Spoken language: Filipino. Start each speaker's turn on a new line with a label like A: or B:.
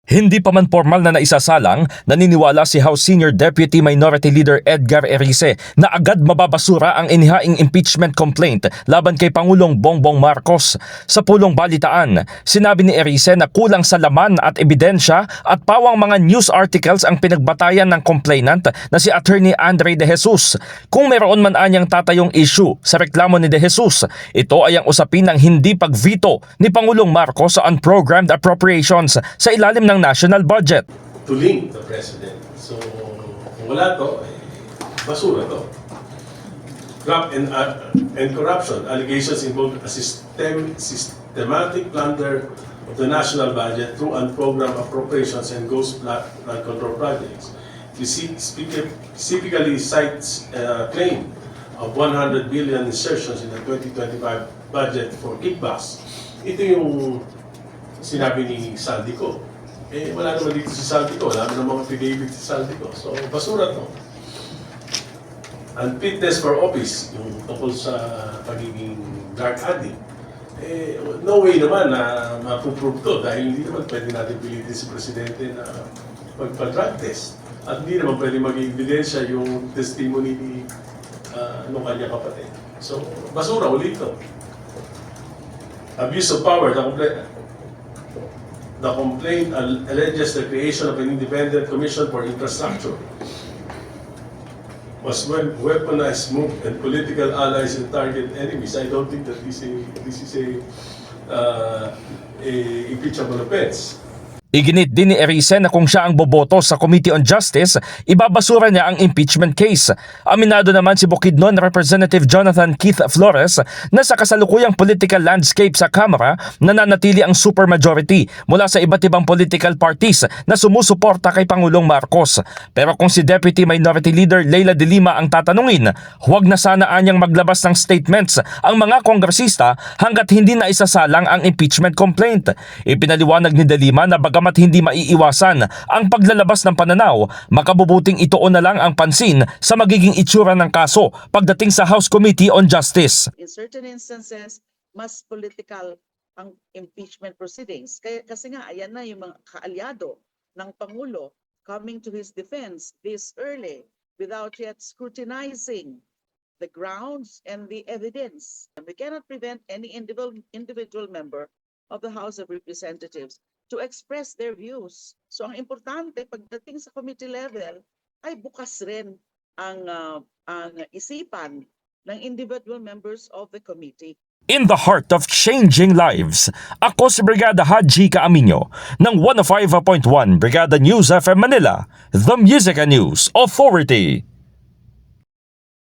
A: Hindi pa man formal na naisasalang, naniniwala si House Senior Deputy Minority Leader Edgar Erice na agad mababasura ang inihaing impeachment complaint laban kay Pangulong Bongbong Marcos. Sa pulong balitaan, sinabi ni Erice na kulang sa laman at ebidensya at pawang mga news articles ang pinagbatayan ng complainant na si Attorney Andre De Jesus. Kung meron man anyang tatayong issue sa reklamo ni De Jesus, ito ay ang usapin ng hindi pag-veto ni Pangulong Marcos sa unprogrammed appropriations sa ilalim ng national budget.
B: To link the president. So, kung wala to, basura to. Graft and corruption. Allegations involve a systematic plunder of the national budget through unprogrammed appropriations and ghost flood control projects. It specifically cites a claim of 100 billion insertions in the 2025 budget for kickbacks. Ito yung sinabi ni Saldico. Wala naman dito si Saldico, wala naman mga affidavit si Saldico. So, basura to. Unfitness for office, yung tungkol sa pagiging drug addict. No way naman na mapuprove to dahil hindi naman pwede natin pilitin si Presidente na magpa-drug test. At hindi naman pwede maging ebidensya yung testimony ni nung kanya kapatid. So, basura, ulit to. Abuse of power, the complaint alleges the creation of an independent commission for infrastructure was weaponized move and political allies and target enemies. I don't think that this is a impeachable offense.
A: Iginit din ni Erice na kung siya ang boboto sa Committee on Justice, ibabasura niya ang impeachment case. Aminado naman si Bukidnon Representative Jonathan Keith Flores na sa kasalukuyang political landscape sa Kamara, nananatili ang supermajority mula sa iba't ibang political parties na sumusuporta kay Pangulong Marcos. Pero kung si Deputy Minority Leader Leila De Lima ang tatanungin, huwag na sana anyang maglabas ng statements ang mga kongresista hanggat hindi na isasalang ang impeachment complaint. Ipinaliwanag ni De Lima na bagamat hindi maiiwasan ang paglalabas ng pananaw, makabubuting ituon na lang ang pansin sa magiging itsura ng kaso pagdating sa House Committee on Justice.
C: In certain instances, mas political ang impeachment proceedings. Kasi nga, ayan na yung mga kaalyado ng Pangulo coming to his defense this early without yet scrutinizing the grounds and the evidence. And we cannot prevent any individual member of the House of Representatives to express their views. So ang importante pagdating sa committee level ay bukas rin ang isipan ng individual members of the committee.
A: In the heart of changing lives, ako si Brigada Haji Caaminio ng 105.1 Brigada News FM Manila, the Music and News Authority.